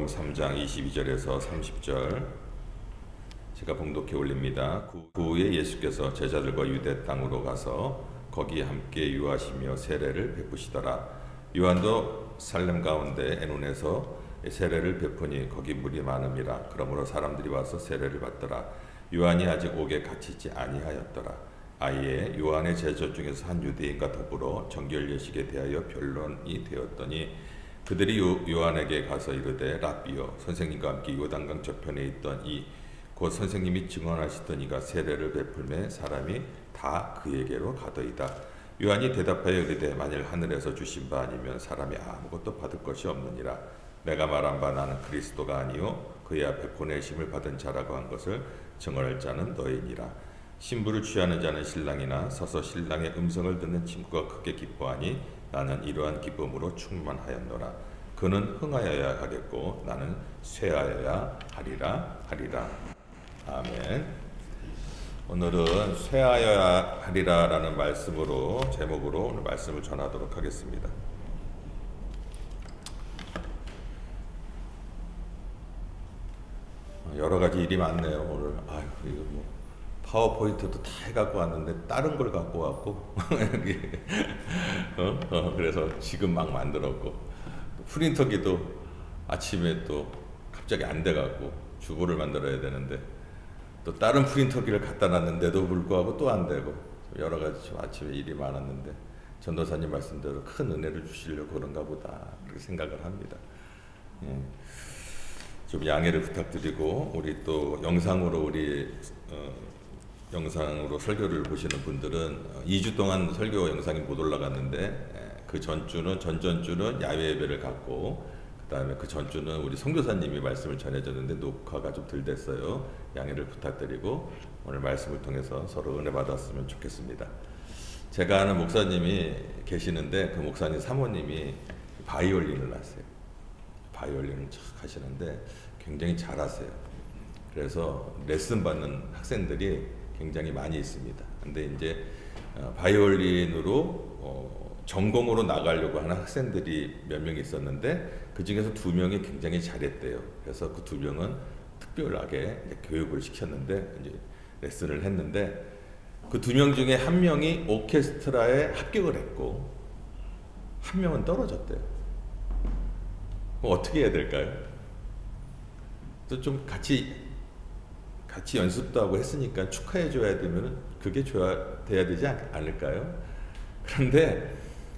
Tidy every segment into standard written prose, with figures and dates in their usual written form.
마태복음 3장 22절에서 30절 제가 봉독해 올립니다. 그 후에 예수께서 제자들과 유대 땅으로 가서 거기 함께 유하시며 세례를 베푸시더라. 요한도 살렘 가운데 에논에서 세례를 베푸니 거기 물이 많음이라. 그러므로 사람들이 와서 세례를 받더라. 요한이 아직 옥에 갇히지 아니하였더라. 아예 요한의 제자 중에서 한 유대인과 더불어 정결 예식에 대하여 변론이 되었더니 그들이 요한에게 가서 이르되 라비여, 선생님과 함께 요단강 저편에 있던 곧 선생님이 증언하시던 이가 세례를 베풀매 사람이 다 그에게로 가더이다. 요한이 대답하여 이르되 만일 하늘에서 주신 바 아니면 사람이 아무것도 받을 것이 없느니라. 내가 말한 바 나는 그리스도가 아니요 그의 앞에 보내심을 받은 자라고 한 것을 증언할 자는 너희니라. 신부를 취하는 자는 신랑이나 서서 신랑의 음성을 듣는 친구가 크게 기뻐하니 나는 이러한 기쁨으로 충만하였노라. 그는 흥하여야 하겠고 나는 쇠하여야 하리라. 아멘. 오늘은 쇠하여야 하리라라는 말씀으로 제목으로 오늘 말씀을 전하도록 하겠습니다. 여러 가지 일이 많네요. 오늘 이거 파워포인트도 다 해갖고 왔는데 다른 걸 갖고 왔고 그래서 지금 막 만들었고 프린터기도 아침에 또 갑자기 안 돼갖고 주보를 만들어야 되는데 또 다른 프린터기를 갖다 놨는데도 불구하고 또 안 되고 여러 가지 아침에 일이 많았는데 전도사님 말씀대로 큰 은혜를 주시려고 그런가 보다 그렇게 생각을 합니다. 좀 양해를 부탁드리고 우리 또 영상으로 영상으로 설교를 보시는 분들은 2주 동안 설교 영상이 못 올라갔는데 그 전전주는 야외 예배를 갖고 그 다음에 그 전주는 우리 선교사님이 말씀을 전해줬는데 녹화가 좀 덜 됐어요. 양해를 부탁드리고 오늘 말씀을 통해서 서로 은혜 받았으면 좋겠습니다. 제가 아는 목사님이 계시는데 그 목사님 사모님이 바이올린을 하세요. 바이올린을 쫙 하시는데 굉장히 잘하세요. 그래서 레슨 받는 학생들이 굉장히 많이 있습니다. 근데 이제 바이올린으로 전공으로 나가려고 하는 학생들이 몇 명 있었는데 그 중에서 2명이 굉장히 잘했대요. 그래서 그 2명은 특별하게 교육을 시켰는데 이제 레슨을 했는데 그 2명 중에 1명이 오케스트라에 합격을 했고 1명은 떨어졌대요. 어떻게 해야 될까요? 또 좀 같이 연습도 하고 했으니까 축하해 줘야 되면 그게 돼야 되지 않을까요? 그런데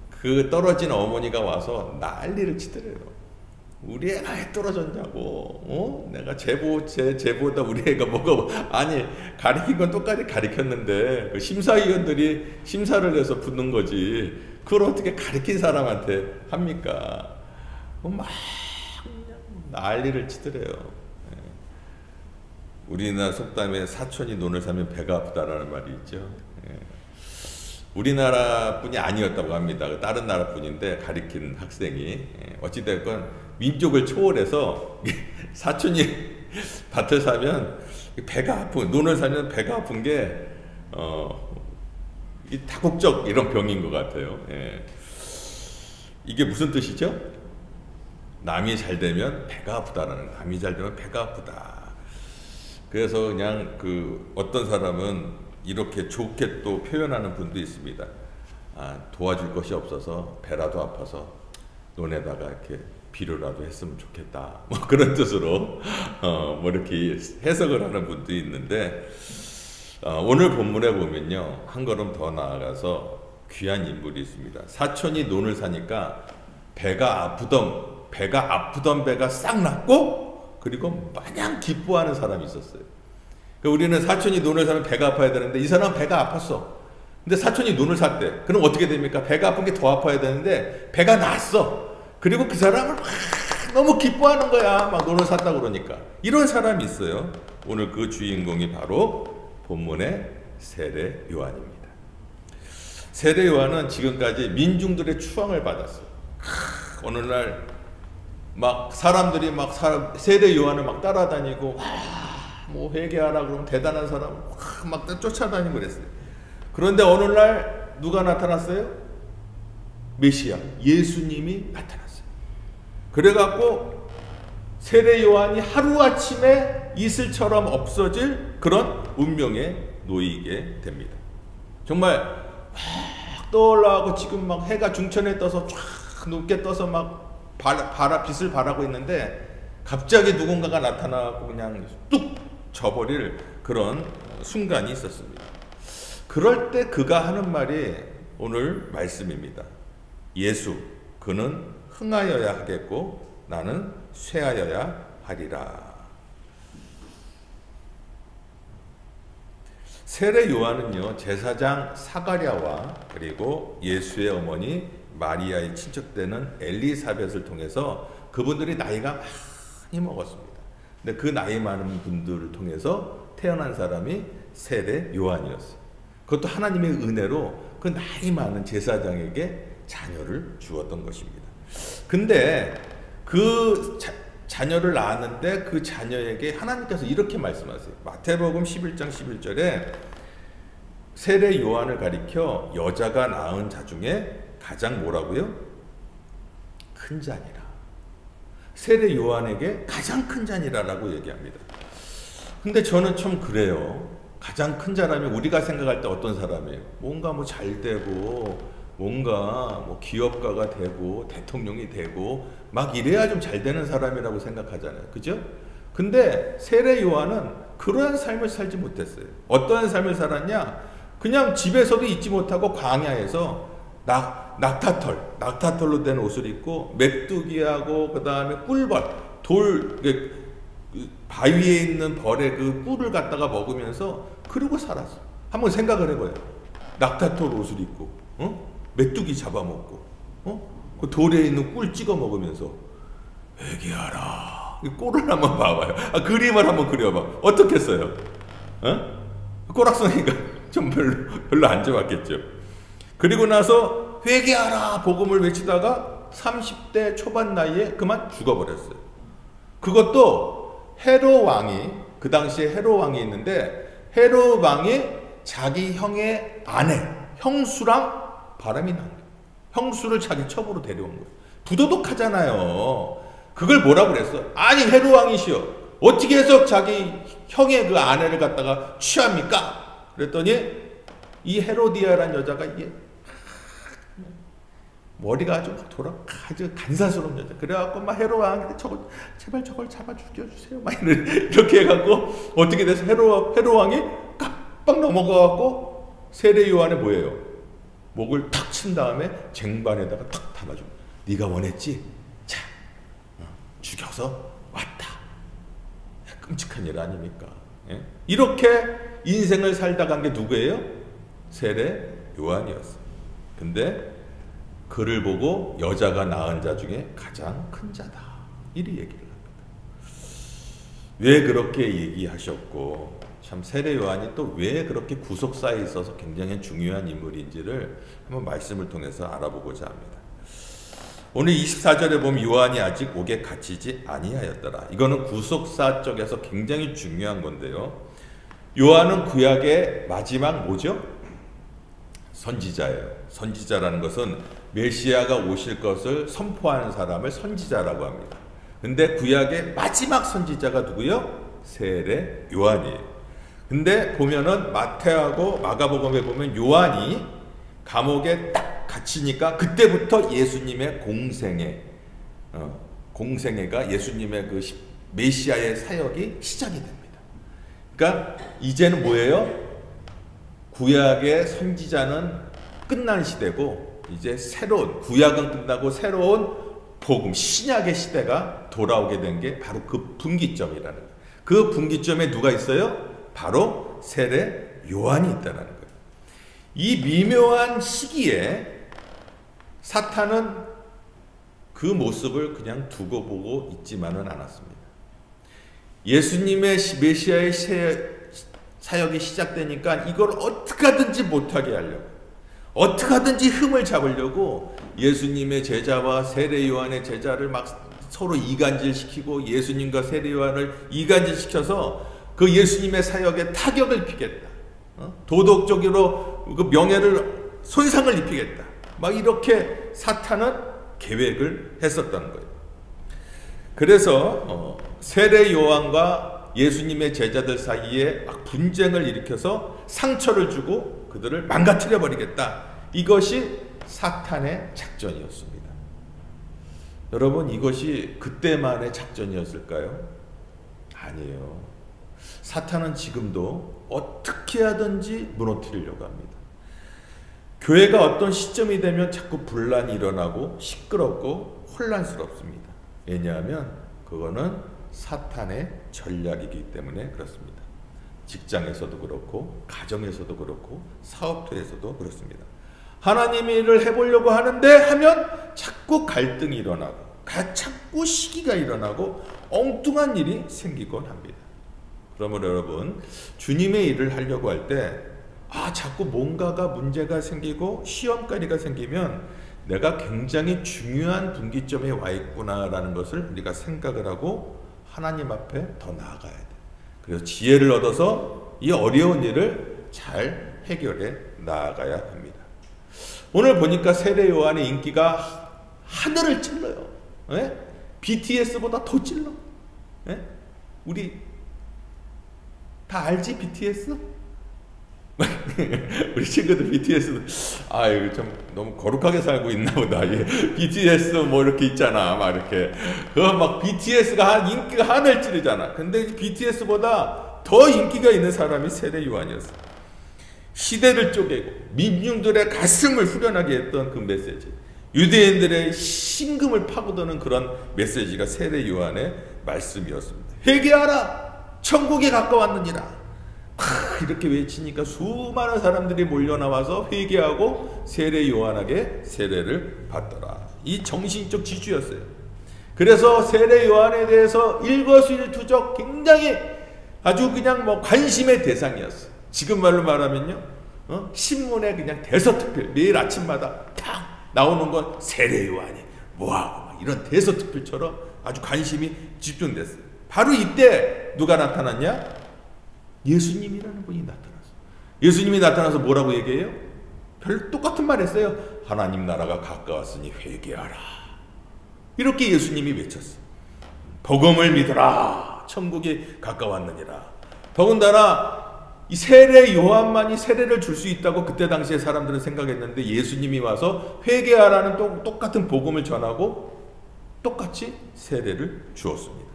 그 떨어진 어머니가 와서 난리를 치더래요. 우리 애가 왜 떨어졌냐고. 내가 제보다 우리 애가 뭐가 아니 가르친 건 똑같이 가르쳤는데 그 심사위원들이 심사를 해서 붙는 거지. 그걸 어떻게 가르친 사람한테 합니까? 막 난리를 치더래요. 우리나라 속담에 사촌이 논을 사면 배가 아프다라는 말이 있죠. 우리나라뿐이 아니었다고 합니다. 다른 나라뿐인데 가리킨 학생이 어찌됐건 민족을 초월해서 사촌이 밭을 사면 논을 사면 배가 아픈 게 다국적 이런 병인 것 같아요. 이게 무슨 뜻이죠? 남이 잘 되면 배가 아프다라는, 남이 잘 되면 배가 아프다. 그래서 그냥 어떤 사람은 이렇게 좋게 또 표현하는 분도 있습니다. 도와줄 것이 없어서 배라도 아파서 논에다가 이렇게 비료라도 했으면 좋겠다. 뭐 그런 뜻으로 뭐 이렇게 해석을 하는 분도 있는데 오늘 본문에 보면요 한 걸음 더 나아가서 귀한 인물이 있습니다. 사촌이 논을 사니까 배가 아프던 배가 싹 낫고 그리고 마냥 기뻐하는 사람이 있었어요. 그러니까 우리는 사촌이 논을 사면 배가 아파야 되는데 이 사람은 배가 아팠어. 근데 사촌이 논을 샀대. 그럼 어떻게 됩니까? 배가 아픈 게 더 아파야 되는데 배가 났어. 그리고 그 사람을 막 너무 기뻐하는 거야. 막 논을 샀다 그러니까. 이런 사람이 있어요. 오늘 그 주인공이 바로 본문의 세례 요한입니다. 세례 요한은 지금까지 민중들의 추앙을 받았어요. 어느 날 막 사람들이 막 세례 요한을 막 따라다니고 뭐 회개하라 그러면 대단한 사람을 막 쫓아다니고 그랬어요. 그런데 어느 날 누가 나타났어요? 메시아 예수님이 나타났어요. 그래갖고 세례 요한이 하루아침에 이슬처럼 없어질 그런 운명에 놓이게 됩니다. 정말 막 떠올라가고 지금 막 해가 중천에 떠서 쫙 높게 떠서 막 빛을 발하고 있는데 갑자기 누군가가 나타나고 그냥 뚝 져버릴 그런 순간이 있었습니다. 그럴 때 그가 하는 말이 오늘 말씀입니다. 예수, 그는 흥하여야 하겠고 나는 쇠하여야 하리라. 세례 요한은요, 제사장 사가랴와 그리고 예수의 어머니 마리아의 친척되는 엘리사벳을 통해서 그분들이 나이가 많이 먹었습니다. 근데 그 나이 많은 분들을 통해서 태어난 사람이 세례 요한이었어요. 그것도 하나님의 은혜로 그 나이 많은 제사장에게 자녀를 주었던 것입니다. 근데 그 자녀를 낳았는데 그 자녀에게 하나님께서 이렇게 말씀하세요. 마태복음 11장 11절에 세례 요한을 가리켜 여자가 낳은 자 중에 가장 뭐라고요? 큰 자니라. 세례 요한에게 가장 큰 자니라라고 얘기합니다. 근데 저는 좀 그래요. 가장 큰 자라면 우리가 생각할 때 어떤 사람이에요? 뭔가 뭐 잘 되고 뭔가 뭐 기업가가 되고 대통령이 되고 막 이래야 좀 잘 되는 사람이라고 생각하잖아요. 그죠? 근데 세례 요한은 그러한 삶을 살지 못했어요. 어떠한 삶을 살았냐? 그냥 집에서도 있지 못하고 광야에서 낙타털로 된 옷을 입고 메뚜기하고 그 다음에 꿀벌, 바위에 있는 벌의 그 꿀을 갖다가 먹으면서 그러고 살았어. 한번 생각을 해봐요. 낙타털 옷을 입고, 메뚜기 잡아먹고, 그 돌에 있는 꿀 찍어 먹으면서 회개하라. 꿀을 한번 봐봐요. 그림을 한번 그려봐. 어떻겠어요? 꼬락서니까 좀 별로 안 좋았겠죠. 그리고 나서 회개하라 복음을 외치다가 30대 초반 나이에 그만 죽어버렸어요. 그것도 헤롯 왕이, 그 당시에 헤롯 왕이 있는데 헤롯 왕이 자기 형의 아내, 형수랑 바람이 난 거예요. 형수를 자기 첩으로 데려온 거예요. 부도덕하잖아요. 그걸 뭐라고 그랬어? 아니 헤롯 왕이시여, 어떻게 해서 자기 형의 그 아내를 갖다가 취합니까? 그랬더니 이 헤로디아라는 여자가 이게 머리가 아주 간사스러운 여자. 그래갖고 막 헤롯 왕한테 제발 저걸 잡아 죽여주세요. 막 이렇게 해갖고 어떻게 돼서 헤롯 왕이 깜빡 넘어가갖고 세례 요한의 뭐예요? 목을 탁 친 다음에 쟁반에다가 탁 담아줘. 네가 원했지? 자, 죽여서 왔다. 끔찍한 일 아닙니까? 예? 이렇게 인생을 살다 간 게 누구예요? 세례 요한이었어요. 근데 그를 보고 여자가 낳은 자 중에 가장 큰 자다. 이리 얘기를 합니다. 왜 그렇게 얘기하셨고 참 세례 요한이 또 왜 그렇게 구속사에 있어서 굉장히 중요한 인물인지를 한번 말씀을 통해서 알아보고자 합니다. 오늘 24절에 보면 요한이 아직 옥에 갇히지 아니하였더라. 이거는 구속사 쪽에서 굉장히 중요한 건데요. 요한은 구약의 마지막 뭐죠? 선지자예요. 선지자라는 것은 메시아가 오실 것을 선포하는 사람을 선지자라고 합니다. 근데 구약의 마지막 선지자가 누구요? 세례 요한이에요. 근데 보면은 마태하고 마가복음에 보면 요한이 감옥에 딱 갇히니까 그때부터 예수님의 공생애가 예수님의 그 메시아의 사역이 시작이 됩니다. 그러니까 이제는 뭐예요? 구약의 선지자는 끝난 시대고 이제 새로운 구약은 끝나고 새로운 복음 신약의 시대가 돌아오게 된 게 바로 그 분기점이라는 거예요. 그 분기점에 누가 있어요? 바로 세례 요한이 있다는 거예요. 이 미묘한 시기에 사탄은 그 모습을 그냥 두고 보고 있지만은 않았습니다. 예수님의 메시아의 사역이 시작되니까 이걸 어떻게 하든지 못하게 하려고, 어떻게 하든지 흠을 잡으려고 예수님의 제자와 세례 요한의 제자를 막 서로 이간질시키고 예수님과 세례 요한을 이간질시켜서 그 예수님의 사역에 타격을 입히겠다. 도덕적으로 그 명예를 손상을 입히겠다. 막 이렇게 사탄은 계획을 했었다는 거예요. 그래서 세례 요한과 예수님의 제자들 사이에 막 분쟁을 일으켜서 상처를 주고 그들을 망가뜨려 버리겠다. 이것이 사탄의 작전이었습니다. 여러분, 이것이 그때만의 작전이었을까요? 아니에요. 사탄은 지금도 어떻게 하든지 무너뜨리려고 합니다. 교회가 어떤 시점이 되면 자꾸 분란이 일어나고 시끄럽고 혼란스럽습니다. 왜냐하면 그거는 사탄의 전략이기 때문에 그렇습니다. 직장에서도 그렇고 가정에서도 그렇고 사업터에서도 그렇습니다. 하나님의 일을 해보려고 하는데 하면 자꾸 갈등이 일어나고 자꾸 시기가 일어나고 엉뚱한 일이 생기곤 합니다. 그러므로 여러분, 주님의 일을 하려고 할 때 자꾸 뭔가가 문제가 생기고 시험거리가 생기면 내가 굉장히 중요한 분기점에 와 있구나라는 것을 우리가 생각을 하고 하나님 앞에 더 나아가야 돼. 그래서 지혜를 얻어서 이 어려운 일을 잘 해결해 나아가야 합니다. 오늘 보니까 세례 요한의 인기가 하늘을 찔러요. 예? BTS보다 더 찔러. 예? 우리 다 알지? BTS? 우리 친구들 BTS도 이거 좀 너무 거룩하게 살고 있나 보다. 예. BTS 뭐 이렇게 있잖아. 막 이렇게. 막 BTS가 인기가 하늘 찌르잖아. 근데 BTS보다 더 인기가 있는 사람이 세례 요한이었어. 시대를 쪼개고 민중들의 가슴을 후련하게 했던 그 메시지. 유대인들의 심금을 파고드는 그런 메시지가 세례 요한의 말씀이었습니다. 회개하라! 천국이 가까웠느니라. 이렇게 외치니까 수많은 사람들이 몰려 나와서 회개하고 세례 요한에게 세례를 받더라. 이 정신적 지주였어요. 그래서 세례 요한에 대해서 일거수일투족 굉장히 아주 그냥 뭐 관심의 대상이었어요. 지금 말로 말하면요, 신문에 그냥 대서특필 매일 아침마다 딱 나오는 건 세례 요한이 뭐하고 이런 대서특필처럼 아주 관심이 집중됐어요. 바로 이때 누가 나타났냐? 예수님이라는 분이 나타났어요. 예수님이 나타나서 뭐라고 얘기해요? 별 똑같은 말 했어요. 하나님 나라가 가까웠으니 회개하라. 이렇게 예수님이 외쳤어요. 복음을 믿으라. 천국이 가까웠느니라. 더군다나 이 세례 요한만이 세례를 줄 수 있다고 그때 당시에 사람들은 생각했는데 예수님이 와서 회개하라는 똑같은 복음을 전하고 똑같이 세례를 주었습니다.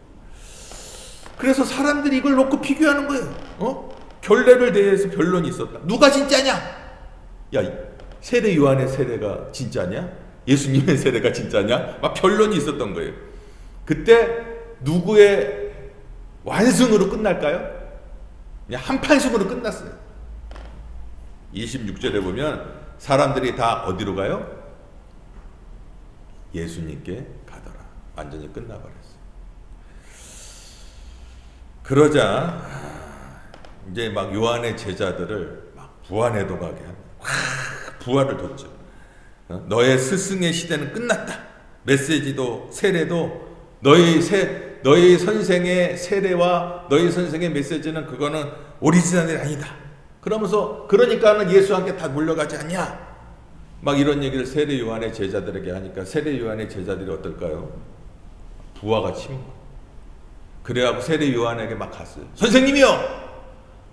그래서 사람들이 이걸 놓고 비교하는 거예요. 결례를 대해서 변론이 있었다. 누가 진짜냐? 야, 세례 요한의 세례가 진짜냐? 예수님의 세례가 진짜냐? 막 변론이 있었던 거예요. 그때 누구의 완승으로 끝날까요? 그냥 한판승으로 끝났어요. 26절에 보면 사람들이 다 어디로 가요? 예수님께 가더라. 완전히 끝나버렸어요. 그러자 이제 막 요한의 제자들을 막 부활에도 가게 합니다. 부활을 뒀죠. 너의 스승의 시대는 끝났다. 메시지도 세례도 너희 선생의 세례와 너희 선생의 메시지는 그거는 오리지널이 아니다. 그러면서 그러니까는 예수한테 다 물려가지 않냐. 막 이런 얘기를 세례 요한의 제자들에게 하니까 세례 요한의 제자들이 어떨까요? 부하가 치민 거예요. 그래갖고 세례 요한에게 막 갔어요. 선생님이요!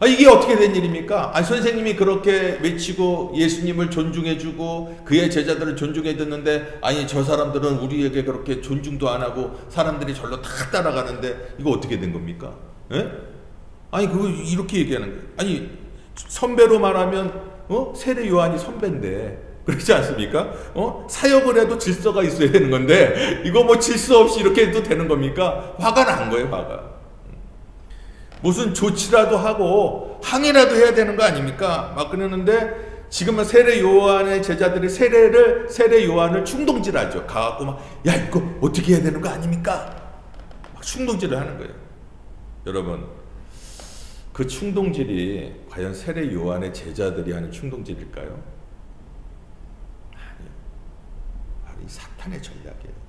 이게 어떻게 된 일입니까? 선생님이 그렇게 외치고 예수님을 존중해주고 그의 제자들을 존중해줬는데 저 사람들은 우리에게 그렇게 존중도 안 하고 사람들이 절로 다 따라가는데 이거 어떻게 된 겁니까? 예? 그거 이렇게 얘기하는 거예요. 선배로 말하면 세례 요한이 선배인데 그렇지 않습니까? 사역을 해도 질서가 있어야 되는 건데 이거 뭐 질서 없이 이렇게 해도 되는 겁니까? 화가 난 거예요, 화가. 무슨 조치라도 하고 항의라도 해야 되는 거 아닙니까? 막 그러는데 지금은 세례 요한의 제자들이 세례 요한을 충동질하죠. 가갖고 막 이거 어떻게 해야 되는 거 아닙니까? 막 충동질을 하는 거예요. 여러분, 그 충동질이 과연 세례 요한의 제자들이 하는 충동질일까요? 아니요. 바로 이 사탄의 전략이에요.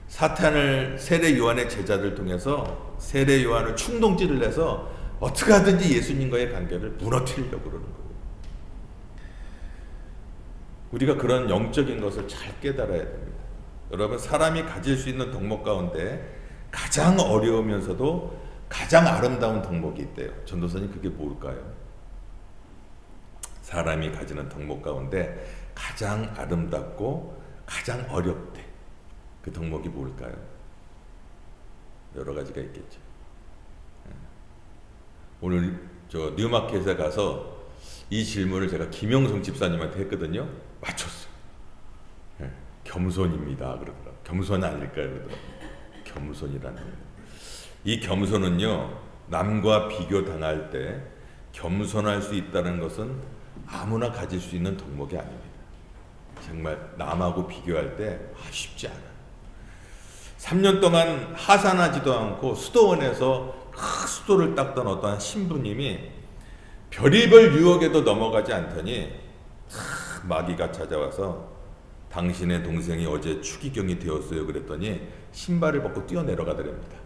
사탄을 세례 요한의 제자들 통해서 세례 요한을 충동질을 내서 어떻게 하든지 예수님과의 관계를 무너뜨리려고 그러는 거예요. 우리가 그런 영적인 것을 잘 깨달아야 됩니다. 여러분, 사람이 가질 수 있는 덕목 가운데 가장 어려우면서도 가장 아름다운 덕목이 있대요. 전도사님, 그게 뭘까요? 사람이 가지는 덕목 가운데 가장 아름답고 가장 어렵대. 그 덕목이 뭘까요? 여러 가지가 있겠죠. 오늘 저 뉴마켓에 가서 이 질문을 제가 김영성 집사님한테 했거든요. 맞췄어요. 겸손입니다 그러더라고요. 겸손 아닐까요? 그러더라고요. 겸손이라는 거. 이 겸손은요, 남과 비교 당할 때 겸손할 수 있다는 것은 아무나 가질 수 있는 덕목이 아닙니다. 정말 남하고 비교할 때 쉽지 않아요. 3년 동안 하산하지도 않고 수도원에서 수도를 닦던 어떤 신부님이 별의별 유혹에도 넘어가지 않더니 마귀가 찾아와서 당신의 동생이 어제 추기경이 되었어요 그랬더니 신발을 벗고 뛰어내려가더랍니다.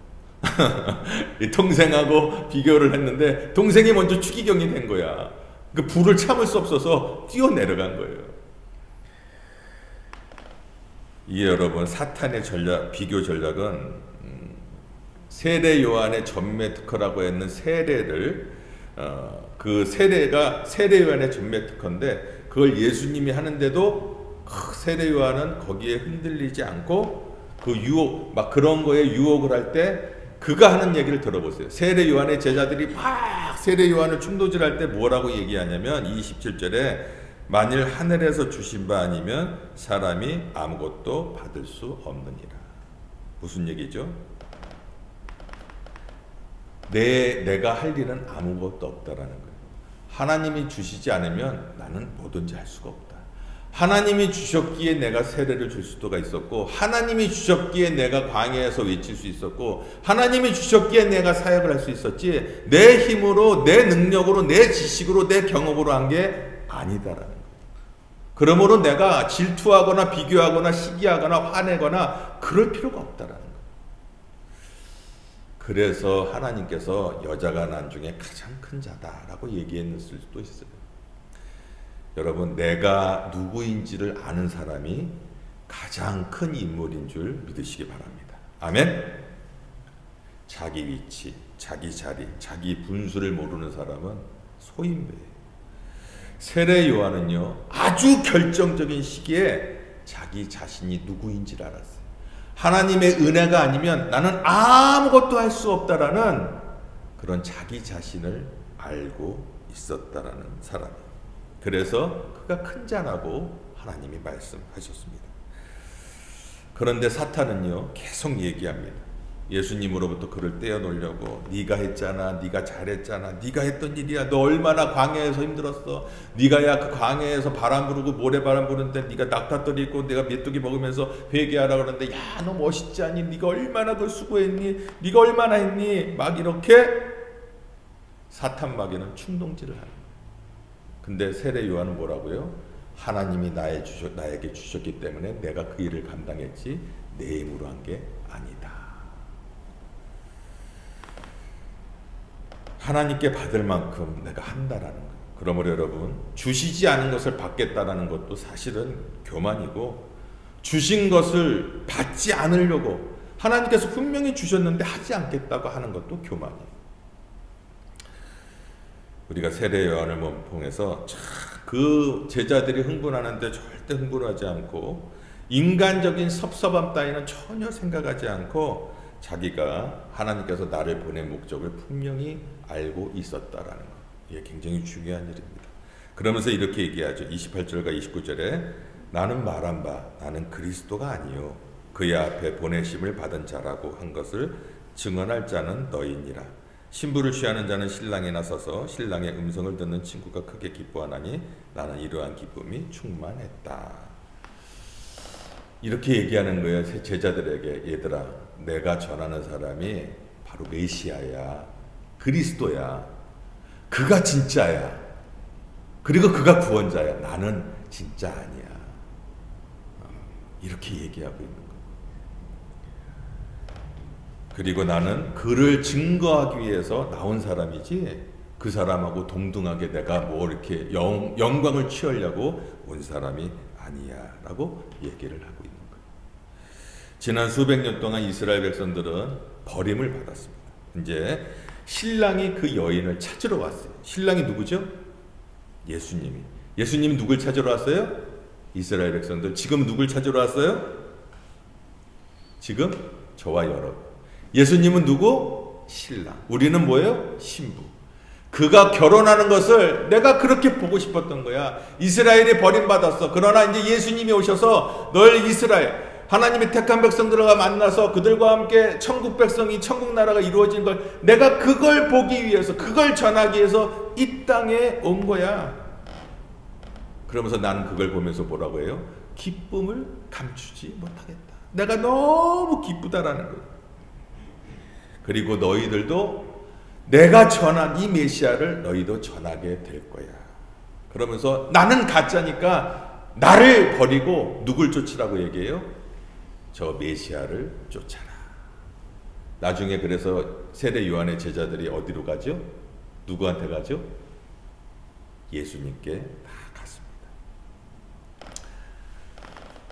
이 동생하고 비교를 했는데 동생이 먼저 추기경이 된 거야. 그 불을 참을 수 없어서 뛰어내려간 거예요. 이게 여러분, 사탄의 전략, 비교 전략은 세례 요한의 전매 특허라고 했는 세례를 그 세례가 세례 요한의 전매 특허인데 그걸 예수님이 하는데도 세례 요한은 거기에 흔들리지 않고 그 유혹, 막 그런 거에 유혹을 할 때 그가 하는 얘기를 들어보세요. 세례 요한의 제자들이 막 세례 요한을 충도질할 때 뭐라고 얘기하냐면 27절에 만일 하늘에서 주신 바 아니면 사람이 아무것도 받을 수 없느니라. 무슨 얘기죠? 내가 할 일은 아무것도 없다라는 거예요. 하나님이 주시지 않으면 나는 뭐든지 할 수가 없다. 하나님이 주셨기에 내가 세례를 줄 수가 있었고, 하나님이 주셨기에 내가 광야에서 외칠 수 있었고, 하나님이 주셨기에 내가 사역을 할 수 있었지 내 힘으로, 내 능력으로, 내 지식으로, 내 경험으로 한 게 아니다라는 거예요. 그러므로 내가 질투하거나 비교하거나 시기하거나 화내거나 그럴 필요가 없다라는 거예요. 그래서 하나님께서 여자가 난 중에 가장 큰 자다라고 얘기했을 수도 있어요. 여러분, 내가 누구인지를 아는 사람이 가장 큰 인물인 줄 믿으시기 바랍니다. 아멘? 자기 위치, 자기 자리, 자기 분수를 모르는 사람은 소인배예요. 세례 요한은요, 아주 결정적인 시기에 자기 자신이 누구인지를 알았어요. 하나님의 은혜가 아니면 나는 아무것도 할 수 없다라는 그런 자기 자신을 알고 있었다라는 사람이에요. 그래서 그가 큰 자라고 하나님이 말씀하셨습니다. 그런데 사탄은요, 계속 얘기합니다. 예수님으로부터 그를 떼어놓으려고 네가 했잖아, 네가 잘했잖아, 네가 했던 일이야, 너 얼마나 광야에서 힘들었어, 네가야 그 광야에서 바람 부르고 모래바람 부는데 네가 낙타떨이 있고 내가 메뚜기 먹으면서 회개하라 그러는데 야, 너 멋있지 않니, 네가 얼마나 그걸 수고했니, 네가 얼마나 했니, 막 이렇게 사탄 마귀는 충동질을 하는 거예요. 근데 세례 요한은 뭐라고요? 하나님이 나에게 주셨기 때문에 내가 그 일을 감당했지 내 힘으로 한 게 아니다. 하나님께 받을 만큼 내가 한다라는 거예요. 그러므로 여러분, 주시지 않은 것을 받겠다라는 것도 사실은 교만이고, 주신 것을 받지 않으려고 하나님께서 분명히 주셨는데 하지 않겠다고 하는 것도 교만이에요. 우리가 세례 요한을 통해서 그 제자들이 흥분하는데 절대 흥분하지 않고 인간적인 섭섭함 따위는 전혀 생각하지 않고 자기가 하나님께서 나를 보낸 목적을 분명히 알고 있었다라는 것. 이게 굉장히 중요한 일입니다. 그러면서 이렇게 얘기하죠. 28절과 29절에 나는 말한 바 나는 그리스도가 아니요 그의 앞에 보내심을 받은 자라고 한 것을 증언할 자는 너희니라. 신부를 취하는 자는 신랑에 나서서 신랑의 음성을 듣는 친구가 크게 기뻐하나니 나는 이러한 기쁨이 충만했다. 이렇게 얘기하는 거예요. 제자들에게. 얘들아, 내가 전하는 사람이 바로 메시아야, 그리스도야, 그가 진짜야, 그리고 그가 구원자야. 나는 진짜 아니야. 이렇게 얘기하고 있는 거예요. 그리고 나는 그를 증거하기 위해서 나온 사람이지 그 사람하고 동등하게 내가 뭐 이렇게 영광을 취하려고 온 사람이 아니야 라고 얘기를 하고 있는 거예요. 지난 수백 년 동안 이스라엘 백성들은 버림을 받았습니다. 이제 신랑이 그 여인을 찾으러 왔어요. 신랑이 누구죠? 예수님이. 예수님이 누굴 찾으러 왔어요? 이스라엘 백성들. 지금 누굴 찾으러 왔어요? 지금 저와 여러분. 예수님은 누구? 신랑. 우리는 뭐예요? 신부. 그가 결혼하는 것을 내가 그렇게 보고 싶었던 거야. 이스라엘이 버림받았어. 그러나 이제 예수님이 오셔서 널 이스라엘, 하나님의 택한 백성들과 만나서 그들과 함께 천국 백성이, 천국 나라가 이루어진 걸, 내가 그걸 보기 위해서, 그걸 전하기 위해서 이 땅에 온 거야. 그러면서 나는 그걸 보면서 뭐라고 해요? 기쁨을 감추지 못하겠다. 내가 너무 기쁘다라는 거예요. 그리고 너희들도 내가 전한 이 메시아를 너희도 전하게 될 거야. 그러면서 나는 가짜니까 나를 버리고 누굴 쫓으라고 얘기해요? 저 메시아를 쫓아라. 나중에 그래서 세례 요한의 제자들이 어디로 가죠? 누구한테 가죠? 예수님께 다 갔습니다.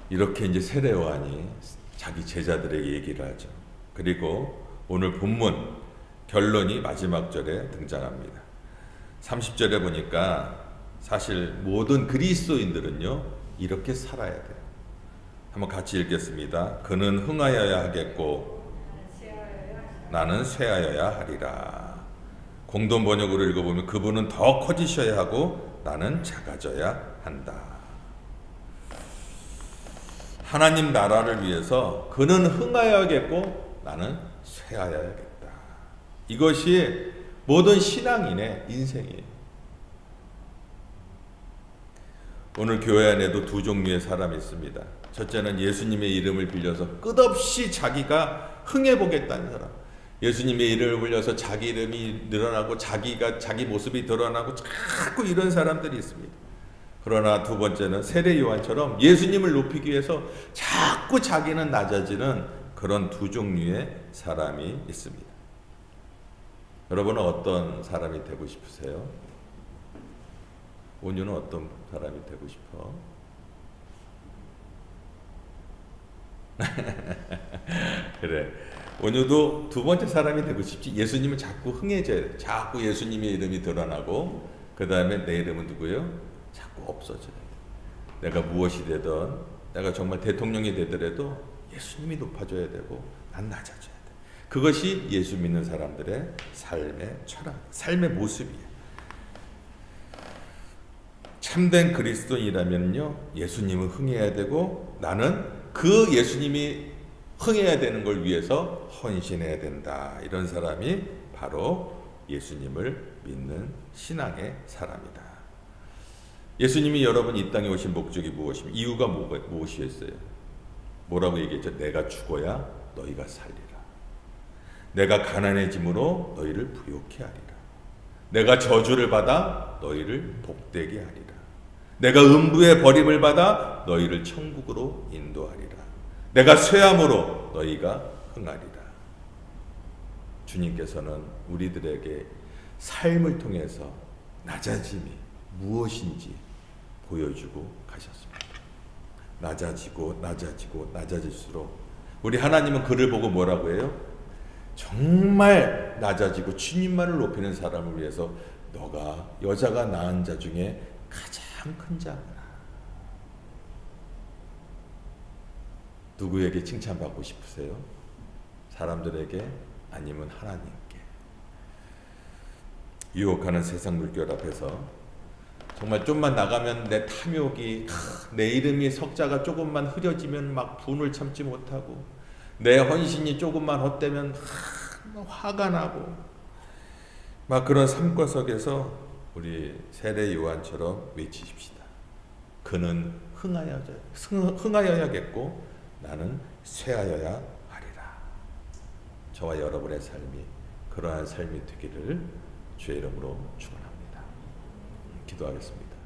이렇게 이제 세례 요한이 자기 제자들에게 얘기를 하죠. 그리고 오늘 본문 결론이 마지막 절에 등장합니다. 30절에 보니까 사실 모든 그리스도인들은요 이렇게 살아야 돼요. 한번 같이 읽겠습니다. 그는 흥하여야 하겠고 나는 쇠하여야 하리라. 공동 번역으로 읽어보면 그분은 더 커지셔야 하고 나는 작아져야 한다. 하나님 나라를 위해서 그는 흥하여야겠고 나는 쇠하여야겠다. 이것이 모든 신앙인의 인생이에요. 오늘 교회 안에도 두 종류의 사람이 있습니다. 첫째는 예수님의 이름을 빌려서 끝없이 자기가 흥해보겠다는 사람. 예수님의 이름을 빌려서 자기 이름이 늘어나고 자기 모습이 드러나고 자꾸 이런 사람들이 있습니다. 그러나 두 번째는 세례 요한처럼 예수님을 높이기 위해서 자꾸 자기는 낮아지는 그런 두 종류의 사람이 있습니다. 여러분은 어떤 사람이 되고 싶으세요? 온유는 어떤 사람이 되고 싶어? 그래. 온유도 두 번째 사람이 되고 싶지. 예수님은 자꾸 흥해져야 돼. 자꾸 예수님의 이름이 드러나고 그 다음에 내 이름은 누구예요? 자꾸 없어져야 돼. 내가 무엇이 되든 내가 정말 대통령이 되더라도 예수님이 높아져야 되고 난 낮아져야 돼. 그것이 예수 믿는 사람들의 삶의 철학, 삶의 모습이에요. 참된 그리스도인이라면요, 예수님은 흥해야 되고 나는 그 예수님이 흥해야 되는 걸 위해서 헌신해야 된다. 이런 사람이 바로 예수님을 믿는 신앙의 사람이다. 예수님이 여러분 이 땅에 오신 목적이 무엇입니까? 이유가 무엇이었어요? 뭐라고 얘기했죠? 내가 죽어야 너희가 살리라. 내가 가난해짐으로 너희를 부욕해 하리라. 내가 저주를 받아 너희를 복되게 하리라. 내가 음부의 버림을 받아 너희를 천국으로 인도하리라. 내가 쇠함으로 너희가 흥하리라. 주님께서는 우리들에게 삶을 통해서 낮아짐이 무엇인지 보여주고 가셨습니다. 낮아질수록 우리 하나님은 그를 보고 뭐라고 해요? 정말 낮아지고 주님만을 높이는 사람을 위해서 너가 여자가 낳은 자 중에 가장 큰 자구나. 누구에게 칭찬받고 싶으세요? 사람들에게 아니면 하나님께? 유혹하는 세상 물결 앞에서 정말 좀만 나가면 내 탐욕이, 내 이름이 석자가 조금만 흐려지면 막 분을 참지 못하고, 내 헌신이 조금만 헛되면 화가 나고, 막 그런 삶과 속에서 우리 세례 요한처럼 외치십시다. 그는 흥하여야겠고 나는 쇠하여야 하리라. 저와 여러분의 삶이 그러한 삶이 되기를 주의 이름으로 축원합니다. 기도하겠습니다.